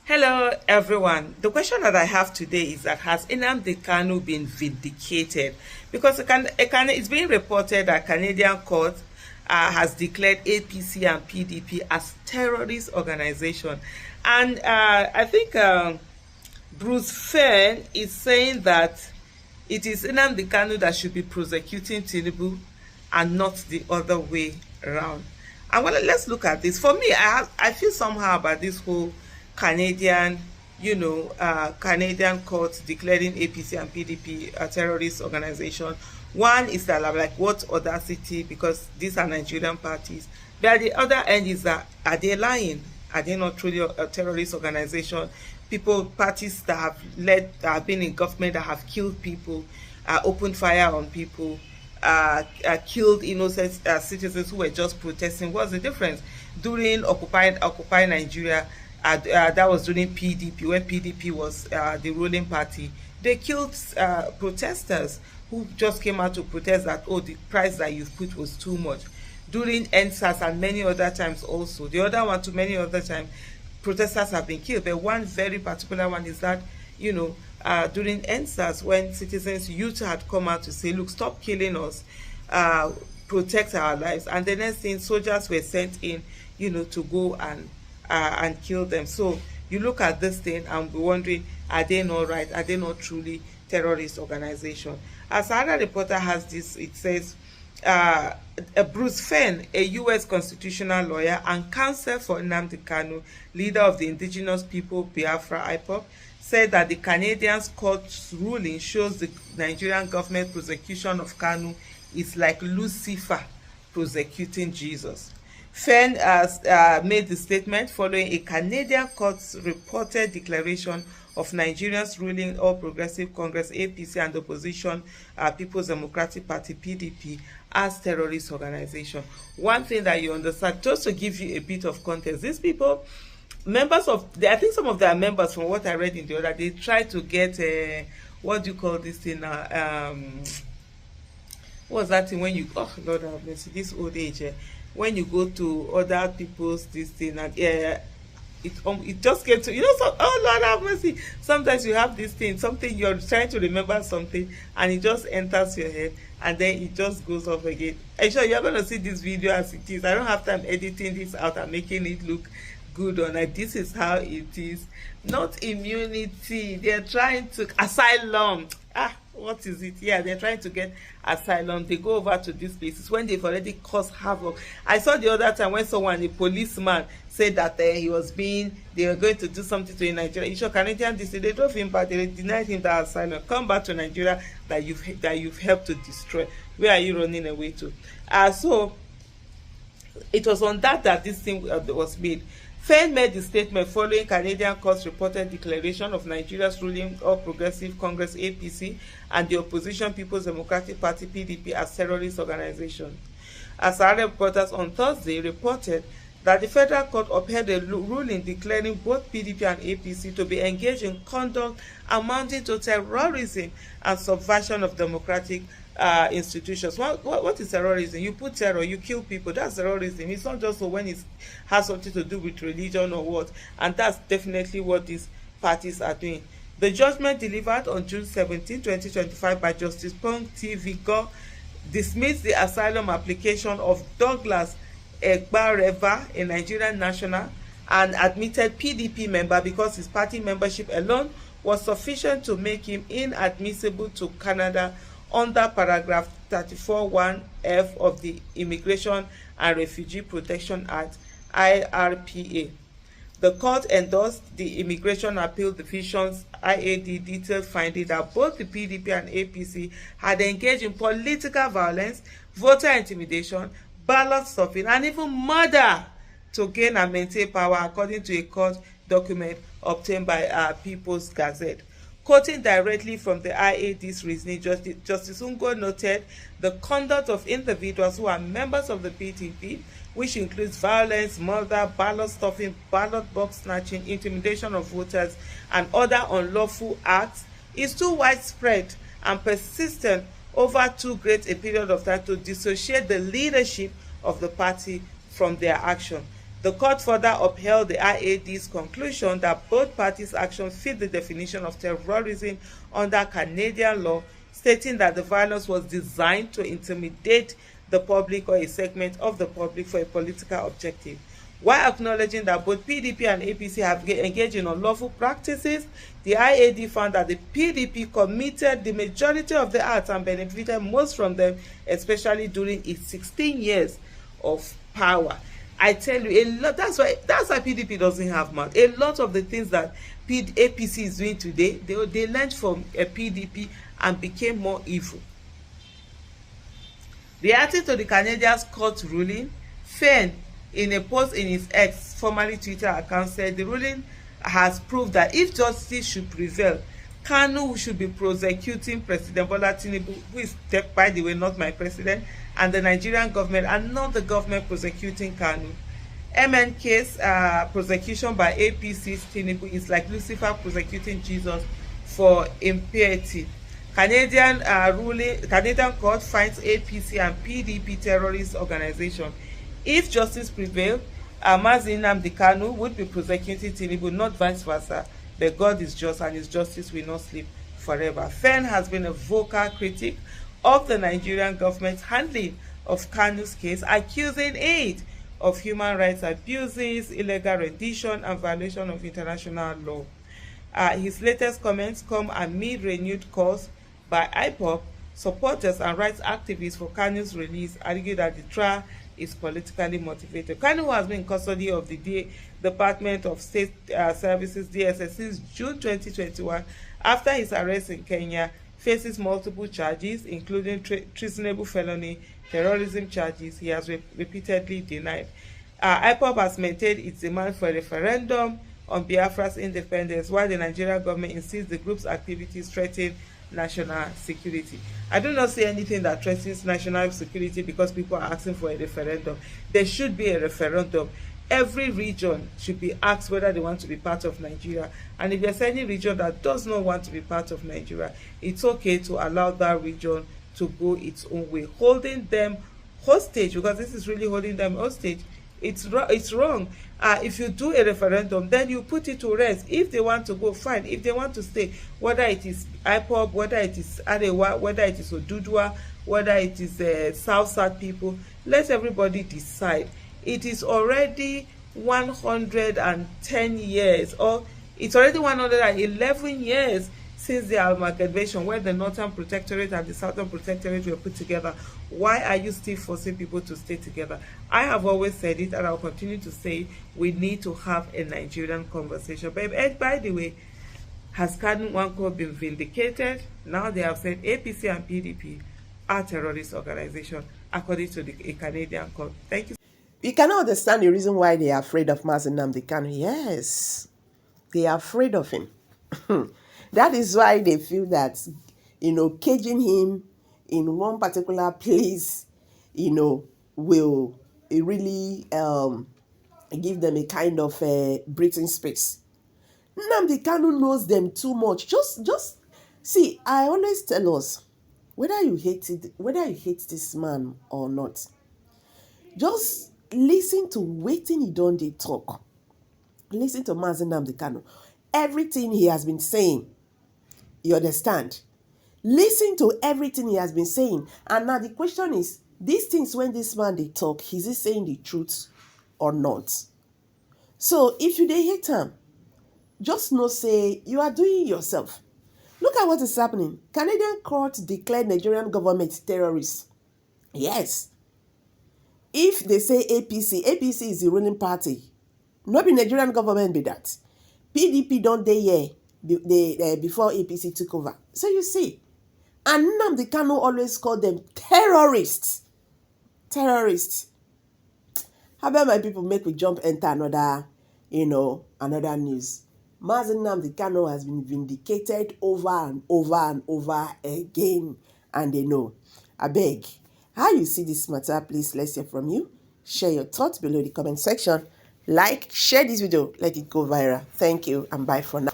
Hello, everyone. The question that I have today is that has Nnamdi Kanu been vindicated? Because it's being reported that Canadian court has declared APC and PDP as terrorist organization, and I think Bruce Fern is saying that it is Nnamdi Kanu that should be prosecuting Tinubu and not the other way around. And well, let's look at this. For me, I feel somehow about this whole Canadian, Canadian courts declaring APC and PDP a terrorist organization. One is that like what audacity, because these are Nigerian parties. But at the other end is that are they lying? Are they not truly a terrorist organization? Parties that have been in government that have killed people, opened fire on people, killed innocent citizens who were just protesting. What's the difference? During Occupy Nigeria, that was during PDP, when PDP was the ruling party. They killed protesters who just came out to protest that, oh, the price that you've put was too much. During NSAS and many other times also. The other one, to many other times, protesters have been killed. But one very particular one is that, during NSAS, when citizens, youth had come out to say, look, stop killing us, protect our lives. And the next thing, soldiers were sent in, to go and kill them. So you look at this thing and be wondering, are they not right? Are they not truly terrorist organization? As another reporter has this, it says, Bruce Fern, a U.S. constitutional lawyer and counsel for Nnamdi Kanu, leader of the indigenous people Biafra IPOB, said that the Canadian court's ruling shows the Nigerian government prosecution of Kanu is like Lucifer prosecuting Jesus. Fern has made the statement following a Canadian court's reported declaration of Nigeria's ruling All Progressive Congress APC and the opposition People's Democratic Party PDP as terrorist organization. One thing that you understand, just to give you a bit of context, these people, I think some of their members, from what I read in the other, they try to get what do you call this thing now? What's that thing when you, oh Lord have mercy, this old age, when you go to other people's this thing and it just came to, so, oh Lord have mercy, sometimes you have this thing, something you're trying to remember something and it just enters your head and then it just goes off again. I'm sure you're going to see this video as it is. I don't have time editing this out and making it look good or like this is how it is. Not immunity, they're trying to asylum. What is it? Yeah, they're trying to get asylum. They go over to these places when they've already caused havoc. I saw the other time when a policeman said that they were going to do something to in Nigeria. You sure Canadian they drove him back, they denied him that asylum. Come back to Nigeria that you've helped to destroy. Where are you running away to? So it was on that this thing was made. Fern made the statement following Canadian court's reported declaration of Nigeria's ruling All Progressive Congress APC and the opposition People's Democratic Party PDP as terrorist organization. As other reporters on Thursday reported that the federal court upheld a ruling declaring both PDP and APC to be engaged in conduct amounting to terrorism and subversion of democratic institutions. What is terrorism? You put terror, you kill people. That's terrorism. It's not just when it has something to do with religion or what. And that's definitely what these parties are doing. The judgment delivered on June 17, 2025 by Justice Pong T. Vigor dismissed the asylum application of Douglas Egbareva, a Nigerian national, and admitted PDP member because his party membership alone was sufficient to make him inadmissible to Canada under paragraph 34(1)(f) of the Immigration and Refugee Protection Act, IRPA. The court endorsed the Immigration Appeal Division's IAD detailed finding that both the PDP and APC had engaged in political violence, voter intimidation, ballot stuffing, and even murder to gain and maintain power, according to a court document obtained by People's Gazette. Quoting directly from the IAD's reasoning, Justice Ungo noted the conduct of individuals who are members of the PDP, which includes violence, murder, ballot stuffing, ballot box snatching, intimidation of voters, and other unlawful acts, is too widespread and persistent over too great a period of time to dissociate the leadership of the party from their action. The court further upheld the IAD's conclusion that both parties' actions fit the definition of terrorism under Canadian law, stating that the violence was designed to intimidate the public or a segment of the public for a political objective. While acknowledging that both PDP and APC have engaged in unlawful practices, the IAD found that the PDP committed the majority of the acts and benefited most from them, especially during its 16 years of power. I tell you, a lot. That's why PDP doesn't have mouth. A lot of the things that APC is doing today, they learned from a PDP and became more evil. Reacting to the Canadian court ruling, Fenn, in a post in his ex, formerly Twitter account, said the ruling has proved that if justice should prevail, Kanu should be prosecuting President Bola Tinubu, who is, by the way, not my president, and the Nigerian government, and not the government prosecuting Kanu. MNK's prosecution by APC's Tinubu is like Lucifer prosecuting Jesus for impiety. Canadian court finds APC and PDP terrorist organization. If justice prevails, Nnamdi Kanu would be prosecuting Tinubu, not vice versa. But God is just, and his justice will not sleep forever. Fenn has been a vocal critic of the Nigerian government's handling of Kanu's case, accusing it of human rights abuses, illegal rendition, and violation of international law. His latest comments come amid renewed calls by IPOB supporters and rights activists for Kanu's release, argue that the trial is politically motivated. Kanu has been in custody of the Department of State Services (DSS) since June 2021 after his arrest in Kenya, faces multiple charges, including treasonable felony, terrorism charges. He has repeatedly denied. IPOB has maintained its demand for a referendum on Biafra's independence, while the Nigerian government insists the group's activities threaten national security. I do not see anything that threatens national security because people are asking for a referendum. There should be a referendum. Every region should be asked whether they want to be part of Nigeria. And if there's any region that does not want to be part of Nigeria, it's okay to allow that region to go its own way. Holding them hostage, because this is really holding them hostage, it's wrong. If you do a referendum, then you put it to rest. If they want to go, fine. If they want to stay, whether it is IPOB, whether it is Arewa, whether it is Odudua, whether it is South people, let everybody decide. It is already 110 years, or it's already 111 years since the amalgamation, where the Northern Protectorate and the Southern Protectorate were put together. Why are you still forcing people to stay together? I have always said it, and I'll continue to say, we need to have a Nigerian conversation. But by the way, has Kanu Nwankwo been vindicated? Now they have said APC and PDP are terrorist organizations, according to the Canadian court. Thank you. You cannot understand the reason why they are afraid of Nnamdi Kanu. Yes, they are afraid of him. That is why they feel that, caging him in one particular place, will really give them a kind of breathing space. Nnamdi Kanu knows them too much. Just see, I always tell us, whether you hate this man or not, just listen to waiting he don't they talk. Listen to Nnamdi Kanu. Everything he has been saying, you understand? Listen to everything he has been saying. And now the question is, these things when this man they talk, is he saying the truth or not? So if you they hate him, just know say you are doing yourself. Look at what is happening. Canadian court declared Nigerian government terrorists. Yes. If they say APC is the ruling party. Not be Nigerian government be that. PDP don't they here before APC took over. So you see, and Nnamdi Kanu always called them terrorists. Terrorists. How about my people make we jump enter another news? Nnamdi Kanu has been vindicated over and over and over again. And they know. I beg, how you see this matter, please let's hear from you. Share your thoughts below the comment section. Like, share this video, let it go viral. Thank you and bye for now.